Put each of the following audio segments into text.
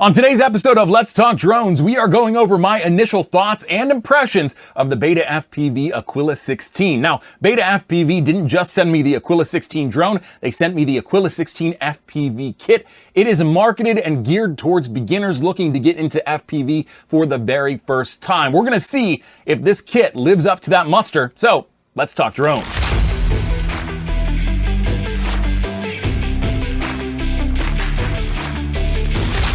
On today's episode of Let's Talk Drones, we are going over my initial thoughts and impressions of the BETAFPV Aquila16. Now, BETAFPV didn't just send me the Aquila16 drone, they sent me the Aquila16 FPV Kit. It is marketed and geared towards beginners looking to get into FPV for the very first time. We're gonna see if this kit lives up to that muster, so let's talk drones.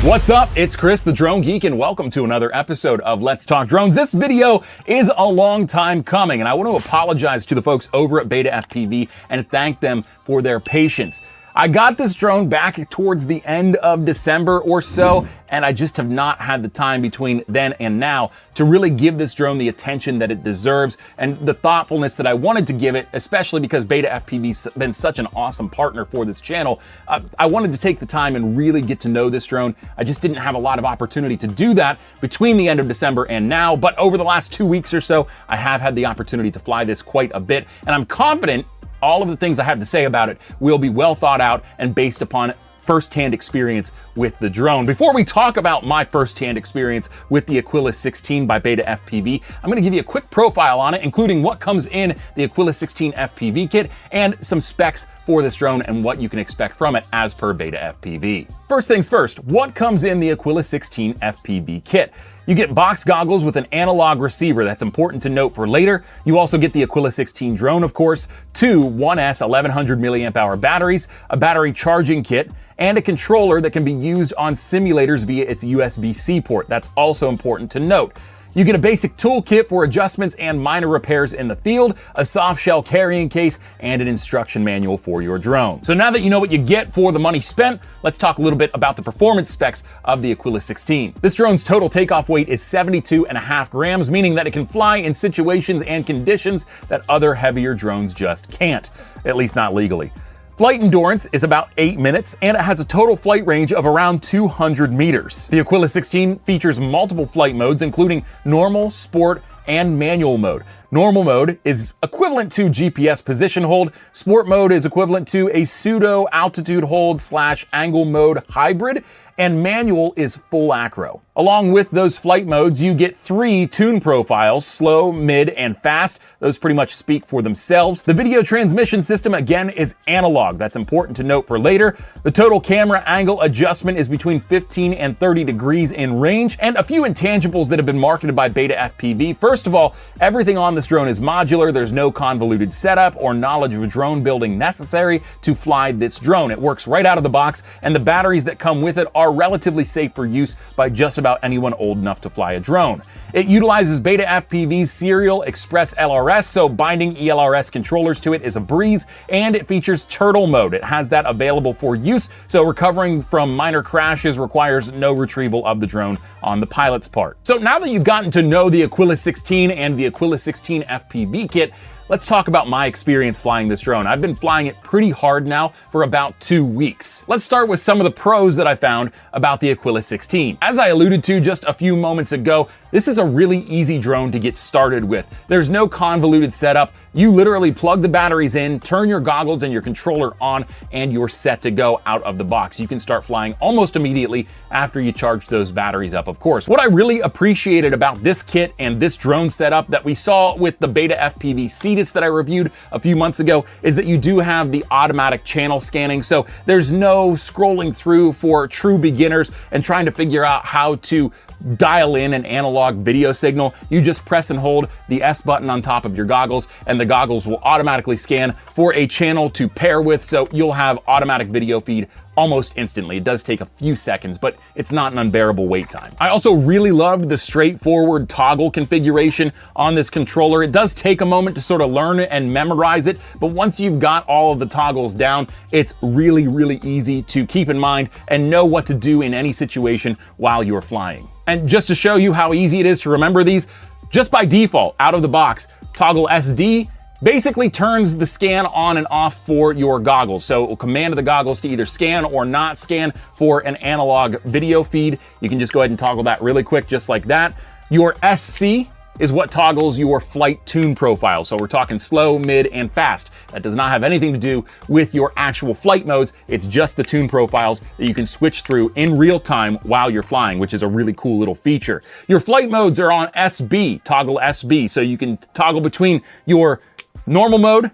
What's up? It's Chris, the Drone Geek, and welcome to another episode of Let's Talk Drones. This video is a long time coming, and I want to apologize to the folks over at BETAFPV and thank them for their patience. I got this drone back towards the end of December or so, and I just have not had the time between then and now to really give this drone the attention that it deserves and the thoughtfulness that I wanted to give it, especially because BETAFPV's been such an awesome partner for this channel. I wanted to take the time and really get to know this drone. I just didn't have a lot of opportunity to do that between the end of December and now, but over the last 2 weeks or so, I have had the opportunity to fly this quite a bit, and I'm confident all of the things I have to say about it will be well thought out and based upon first-hand experience with the drone. Before we talk about my first-hand experience with the Aquila16 by BETAFPV, I'm going to give you a quick profile on it, including what comes in the Aquila16 FPV kit and some specs for this drone and what you can expect from it as per BETAFPV. First things first, what comes in the Aquila16 FPV kit? You get box goggles with an analog receiver. That's important to note for later. You also get the Aquila16 drone, of course, two 1S 1100 milliamp hour batteries, a battery charging kit, and a controller that can be used on simulators via its USB-C port. That's also important to note. You get a basic toolkit for adjustments and minor repairs in the field, a soft shell carrying case, and an instruction manual for your drone. So now that you know what you get for the money spent, let's talk a little bit about the performance specs of the Aquila16. This drone's total takeoff weight is 72.5 grams, meaning that it can fly in situations and conditions that other heavier drones just can't, at least not legally. Flight endurance is about 8 minutes, and it has a total flight range of around 200 meters. The Aquila16 features multiple flight modes, including normal, sport, and manual mode. Normal mode is equivalent to GPS position hold. Sport mode is equivalent to a pseudo altitude hold / angle mode hybrid, and manual is full acro. Along with those flight modes, you get 3 tune profiles, slow, mid, and fast. Those pretty much speak for themselves. The video transmission system, again, is analog. That's important to note for later. The total camera angle adjustment is between 15 and 30 degrees in range, and a few intangibles that have been marketed by BETAFPV. First of all, everything on this drone is modular. There's no convoluted setup or knowledge of drone building necessary to fly this drone. It works right out of the box, and the batteries that come with it are relatively safe for use by just about anyone old enough to fly a drone. It utilizes BETAFPV's Serial Express LRS, so binding ELRS controllers to it is a breeze, and it features turtle mode. It has that available for use, so recovering from minor crashes requires no retrieval of the drone on the pilot's part. So now that you've gotten to know the Aquila16 and the Aquila16 FPV kit, let's talk about my experience flying this drone. I've been flying it pretty hard now for about 2 weeks. Let's start with some of the pros that I found about the Aquila16. As I alluded to just a few moments ago, this is a really easy drone to get started with. There's no convoluted setup. You literally plug the batteries in, turn your goggles and your controller on, and you're set to go out of the box. You can start flying almost immediately after you charge those batteries up, of course. What I really appreciated about this kit and this drone setup that we saw with the BETAFPV Cetus that I reviewed a few months ago is that you do have the automatic channel scanning, so there's no scrolling through for true beginners and trying to figure out how to dial in an analog video signal. You just press and hold the S button on top of your goggles, and the goggles will automatically scan for a channel to pair with, so you'll have automatic video feed almost instantly. It does take a few seconds, but it's not an unbearable wait time. I also really loved the straightforward toggle configuration on this controller. It does take a moment to sort of learn it and memorize it, but once you've got all of the toggles down, it's really, really easy to keep in mind and know what to do in any situation while you're flying. And just to show you how easy it is to remember these, just by default, out of the box, toggle SD basically turns the scan on and off for your goggles. So it will command the goggles to either scan or not scan for an analog video feed. You can just go ahead and toggle that really quick, just like that. Your SC is what toggles your flight tune profile. So we're talking slow, mid, and fast. That does not have anything to do with your actual flight modes. It's just the tune profiles that you can switch through in real time while you're flying, which is a really cool little feature. Your flight modes are on SB, toggle SB. So you can toggle between your normal mode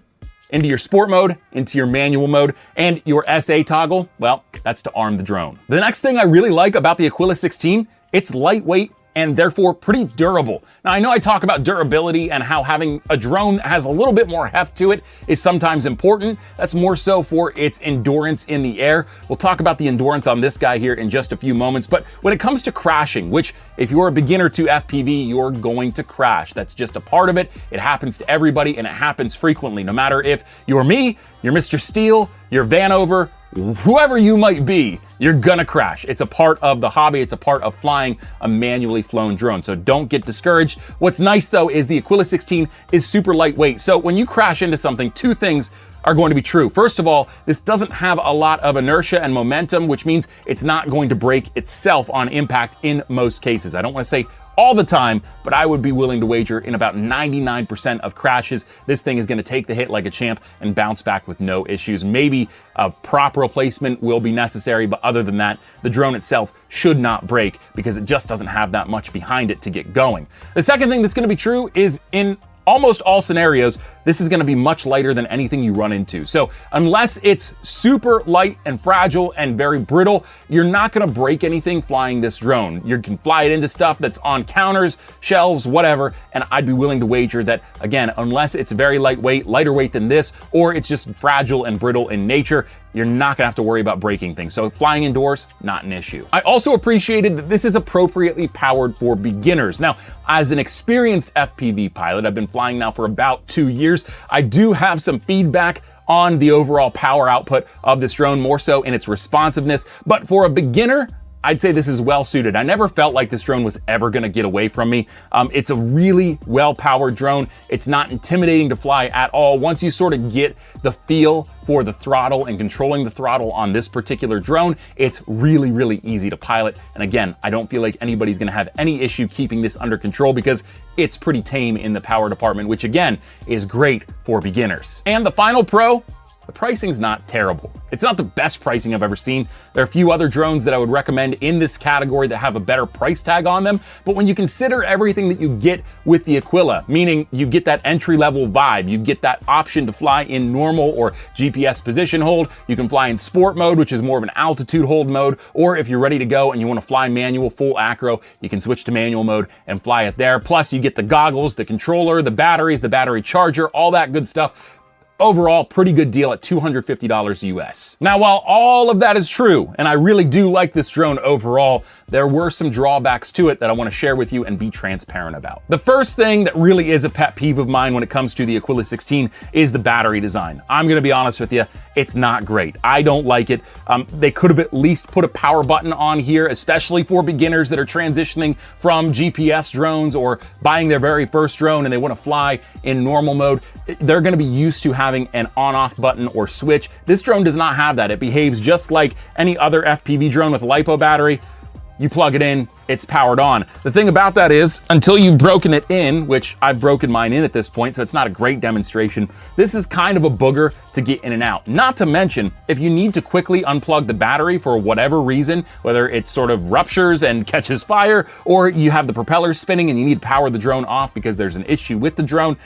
into your sport mode, into your manual mode, and your SA toggle, well, that's to arm the drone. The next thing I really like about the Aquila16, it's lightweight and therefore pretty durable. Now, I know I talk about durability and how having a drone that has a little bit more heft to it is sometimes important. That's more so for its endurance in the air. We'll talk about the endurance on this guy here in just a few moments, but when it comes to crashing, which if you're a beginner to FPV, you're going to crash. That's just a part of it. It happens to everybody and it happens frequently, no matter if you're me, you're Mr. Steele, you're Vanover, whoever you might be, you're gonna crash. It's a part of the hobby. It's a part of flying a manually flown drone. So don't get discouraged. What's nice though is the Aquila16 is super lightweight. So when you crash into something, two things are going to be true. First of all, this doesn't have a lot of inertia and momentum, which means it's not going to break itself on impact in most cases. I don't want to say all the time, but I would be willing to wager in about 99% of crashes, this thing is going to take the hit like a champ and bounce back with no issues. Maybe a prop replacement will be necessary, but other than that, the drone itself should not break because it just doesn't have that much behind it to get going. The second thing that's going to be true is in almost all scenarios, this is going to be much lighter than anything you run into. So unless it's super light and fragile and very brittle, you're not going to break anything flying this drone. You can fly it into stuff that's on counters, shelves, whatever, and I'd be willing to wager that, again, unless it's very lightweight, lighter weight than this, or it's just fragile and brittle in nature, you're not gonna have to worry about breaking things. So flying indoors, not an issue. I also appreciated that this is appropriately powered for beginners. Now, as an experienced FPV pilot, I've been flying now for about 2 years. I do have some feedback on the overall power output of this drone, more so in its responsiveness. But for a beginner, I'd say this is well suited. I never felt like this drone was ever gonna get away from me. It's a really well-powered drone. It's not intimidating to fly at all. Once you sort of get the feel for the throttle and controlling the throttle on this particular drone, it's really, really easy to pilot. And again, I don't feel like anybody's gonna have any issue keeping this under control because it's pretty tame in the power department, which again, is great for beginners. And the final pro, the pricing's not terrible. It's not the best pricing I've ever seen. There are a few other drones that I would recommend in this category that have a better price tag on them. But when you consider everything that you get with the Aquila, meaning you get that entry-level vibe, you get that option to fly in normal or GPS position hold, you can fly in sport mode, which is more of an altitude hold mode, or if you're ready to go and you want to fly manual full acro, you can switch to manual mode and fly it there. Plus you get the goggles, the controller, the batteries, the battery charger, all that good stuff. Overall, pretty good deal at $250 US. Now, while all of that is true, and I really do like this drone overall, there were some drawbacks to it that I want to share with you and be transparent about. The first thing that really is a pet peeve of mine when it comes to the Aquila16 is the battery design. I'm going to be honest with you, it's not great. I don't like it. They could have at least put a power button on here, especially for beginners that are transitioning from GPS drones or buying their very first drone and they want to fly in normal mode. They're going to be used to having an on-off button or switch. This drone does not have that. It behaves just like any other FPV drone with a LiPo battery. You plug it in, it's powered on. The thing about that is, until you've broken it in, which I've broken mine in at this point, so it's not a great demonstration, this is kind of a booger to get in and out. Not to mention, if you need to quickly unplug the battery for whatever reason, whether it sort of ruptures and catches fire, or you have the propellers spinning and you need to power the drone off because there's an issue with the drone,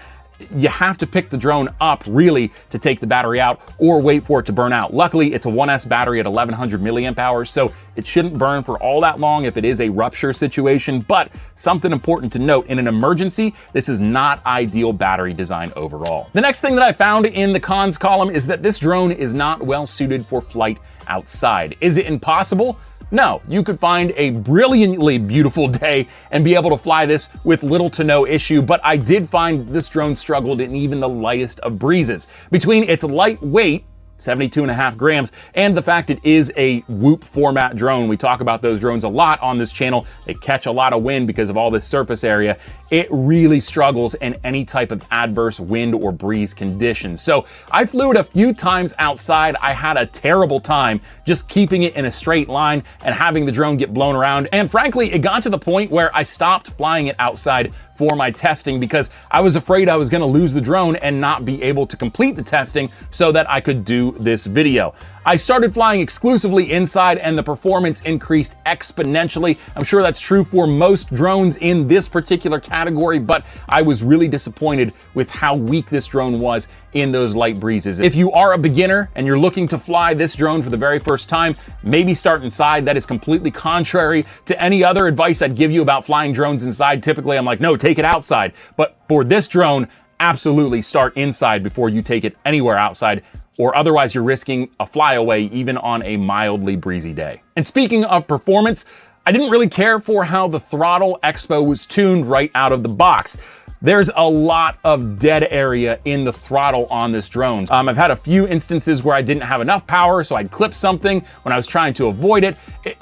you have to pick the drone up really to take the battery out or wait for it to burn out. Luckily, it's a 1S battery at 1100 milliamp hours, so it shouldn't burn for all that long if it is a rupture situation. But something important to note, in an emergency, this is not ideal battery design overall. The next thing that I found in the cons column is that this drone is not well suited for flight outside. Is it impossible? No, you could find a brilliantly beautiful day and be able to fly this with little to no issue, but I did find this drone struggled in even the lightest of breezes. Between its lightweight 72.5 grams, and the fact it is a Whoop format drone. We talk about those drones a lot on this channel. They catch a lot of wind because of all this surface area. It really struggles in any type of adverse wind or breeze conditions. So I flew it a few times outside. I had a terrible time just keeping it in a straight line and having the drone get blown around. And frankly, it got to the point where I stopped flying it outside for my testing because I was afraid I was gonna lose the drone and not be able to complete the testing so that I could do this video. I started flying exclusively inside and the performance increased exponentially. I'm sure that's true for most drones in this particular category, but I was really disappointed with how weak this drone was in those light breezes. If you are a beginner and you're looking to fly this drone for the very first time, maybe start inside. That is completely contrary to any other advice I'd give you about flying drones inside. Typically, I'm like, no, take it outside. But for this drone, absolutely start inside before you take it anywhere outside, or otherwise you're risking a flyaway even on a mildly breezy day. And speaking of performance, I didn't really care for how the throttle expo was tuned right out of the box. There's a lot of dead area in the throttle on this drone. I've had a few instances where I didn't have enough power, so I'd clip something when I was trying to avoid it.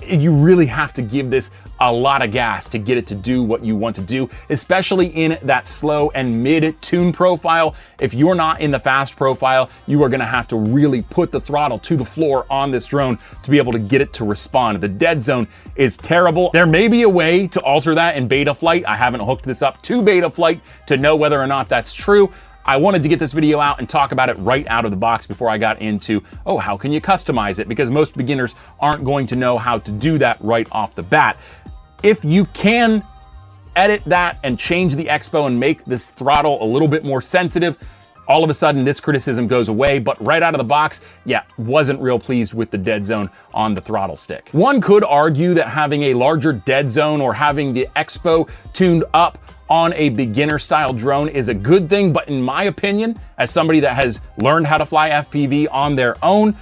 You really have to give this a lot of gas to get it to do what you want to do, especially in that slow and mid tune profile. If you're not in the fast profile, you are gonna have to really put the throttle to the floor on this drone to be able to get it to respond. The dead zone is terrible. There may be a way to alter that in beta flight. I haven't hooked this up to beta flight to know whether or not that's true. I wanted to get this video out and talk about it right out of the box before I got into, oh, how can you customize it? Because most beginners aren't going to know how to do that right off the bat. If you can edit that and change the expo and make this throttle a little bit more sensitive, all of a sudden this criticism goes away. But right out of the box, yeah, wasn't real pleased with the dead zone on the throttle stick. One could argue that having a larger dead zone or having the expo tuned up on a beginner style drone is a good thing, but in my opinion, as somebody that has learned how to fly FPV on their own,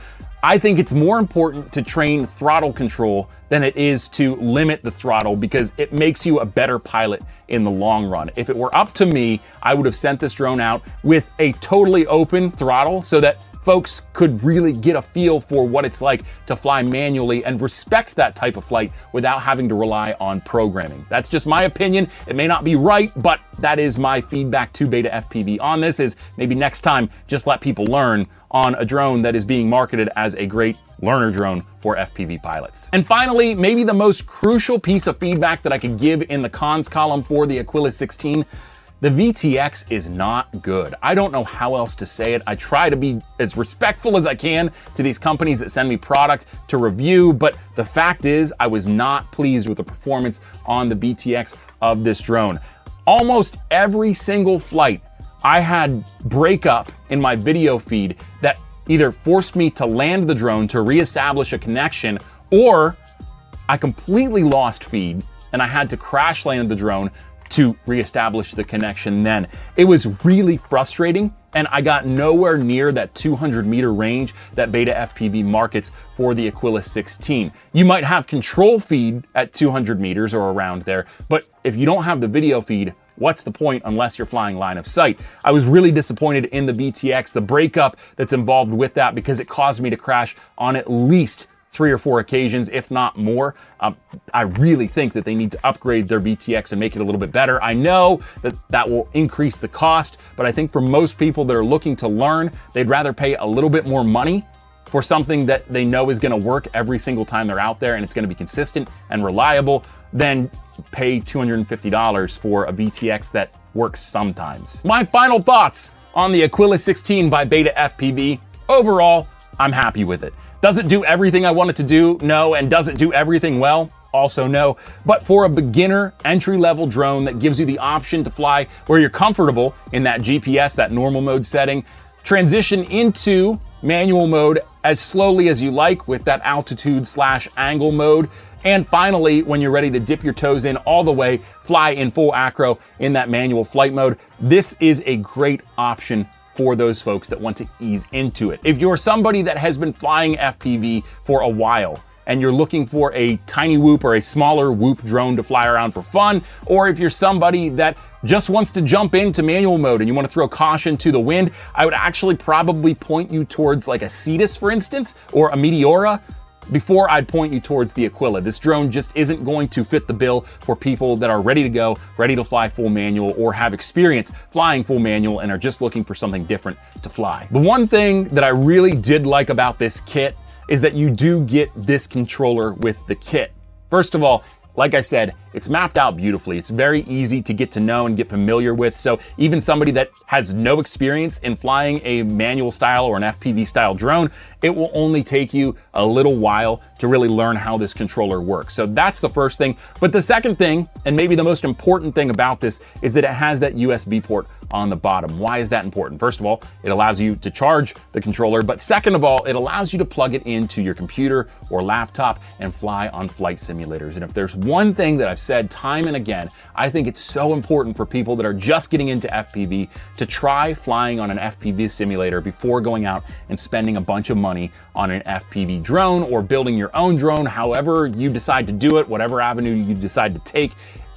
I think it's more important to train throttle control than it is to limit the throttle, because it makes you a better pilot in the long run. If it were up to me, I would have sent this drone out with a totally open throttle so that folks could really get a feel for what it's like to fly manually and respect that type of flight without having to rely on programming. That's just my opinion. It may not be right, but that is my feedback to Beta FPV on this. Is maybe next time just let people learn on a drone that is being marketed as a great learner drone for FPV pilots. And finally, maybe the most crucial piece of feedback that I could give in the cons column for the Aquila16, the VTX is not good. I don't know how else to say it. I try to be as respectful as I can to these companies that send me product to review, but the fact is I was not pleased with the performance on the VTX of this drone. Almost every single flight, I had breakup in my video feed that either forced me to land the drone to reestablish a connection, or I completely lost feed and I had to crash land the drone to reestablish the connection then. It was really frustrating, and I got nowhere near that 200-meter range that Beta FPV markets for the Aquila16. You might have control feed at 200 meters or around there, but if you don't have the video feed, what's the point unless you're flying line of sight? I was really disappointed in the VTX, the breakup that's involved with that, because it caused me to crash on at least 3 or 4 occasions, if not more. I really think that they need to upgrade their VTX and make it a little bit better. I know that that will increase the cost, but I think for most people that are looking to learn, they'd rather pay a little bit more money for something that they know is gonna work every single time they're out there and it's gonna be consistent and reliable than pay $250 for a VTX that works sometimes. My final thoughts on the Aquila16 by Beta FPV. Overall, I'm happy with it. Does it do everything I want it to do? No. And does it do everything well? Also no. But for a beginner entry-level drone that gives you the option to fly where you're comfortable in that GPS, that normal mode setting, transition into manual mode as slowly as you like with that altitude/angle mode, and finally, when you're ready to dip your toes in all the way, fly in full acro in that manual flight mode, this is a great option for those folks that want to ease into it. If you're somebody that has been flying FPV for a while and you're looking for a tiny whoop or a smaller whoop drone to fly around for fun, or if you're somebody that just wants to jump into manual mode and you want to throw caution to the wind, I would actually probably point you towards like a Cetus, for instance, or a Meteora, before I'd point you towards the Aquila. This drone just isn't going to fit the bill for people that are ready to go, ready to fly full manual, or have experience flying full manual and are just looking for something different to fly. The one thing that I really did like about this kit is that you do get this controller with the kit. First of all, like I said, it's mapped out beautifully. It's very easy to get to know and get familiar with. So even somebody that has no experience in flying a manual style or an FPV style drone, it will only take you a little while to really learn how this controller works. So that's the first thing. But the second thing, and maybe the most important thing about this, is that it has that USB port on the bottom. Why is that important? First of all, it allows you to charge the controller, but second of all, it allows you to plug it into your computer or laptop and fly on flight simulators. And if there's one thing that I've said time and again, I think it's so important for people that are just getting into FPV to try flying on an FPV simulator before going out and spending a bunch of money on an FPV drone or building your own drone. However you decide to do it, whatever avenue you decide to take,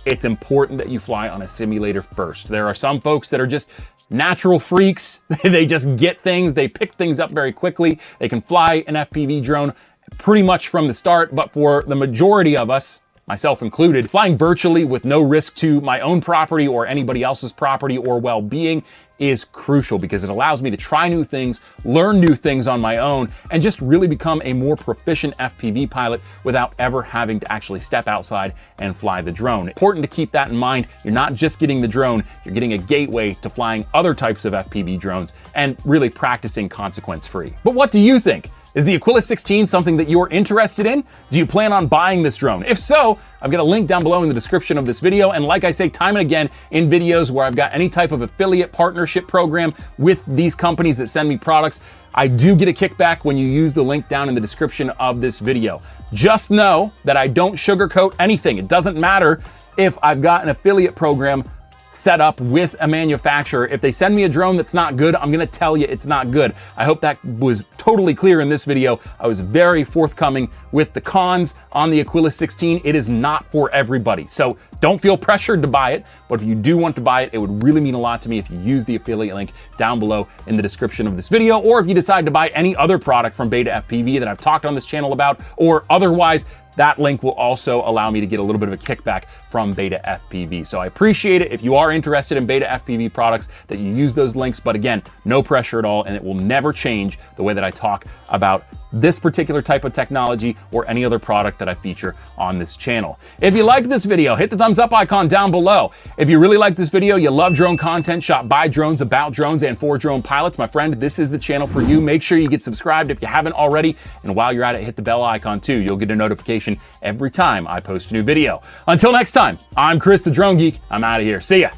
it's important that you fly on a simulator first. There are some folks that are just natural freaks. They just get things, they pick things up very quickly. They can fly an FPV drone pretty much from the start, but for the majority of us, myself included, flying virtually with no risk to my own property or anybody else's property or well-being is crucial because it allows me to try new things, learn new things on my own, and just really become a more proficient FPV pilot without ever having to actually step outside and fly the drone. Important to keep that in mind. You're not just getting the drone, you're getting a gateway to flying other types of FPV drones and really practicing consequence-free. But what do you think? Is the Aquila16 something that you're interested in? Do you plan on buying this drone? If so, I've got a link down below in the description of this video. And like I say time and again in videos where I've got any type of affiliate partnership program with these companies that send me products, I do get a kickback when you use the link down in the description of this video. Just know that I don't sugarcoat anything. It doesn't matter if I've got an affiliate program set up with a manufacturer. If they send me a drone that's not good, I'm gonna tell you it's not good. I hope that was totally clear in this video. I was very forthcoming with the cons on the Aquila16. It is not for everybody. So don't feel pressured to buy it, but if you do want to buy it, it would really mean a lot to me if you use the affiliate link down below in the description of this video, or if you decide to buy any other product from BETAFPV that I've talked on this channel about, or otherwise, that link will also allow me to get a little bit of a kickback from BETAFPV. So I appreciate it if you are interested in BETAFPV products that you use those links, but again, no pressure at all, and it will never change the way that I talk about this particular type of technology or any other product that I feature on this channel. If you liked this video, hit the thumbs up icon down below. If you really like this video, you love drone content shot by drones, about drones, and for drone pilots, my friend, this is the channel for you. Make sure you get subscribed if you haven't already, and while you're at it, hit the bell icon too. You'll get a notification every time I post a new video. Until next time, I'm Chris the Drone Geek. I'm out of here. See ya.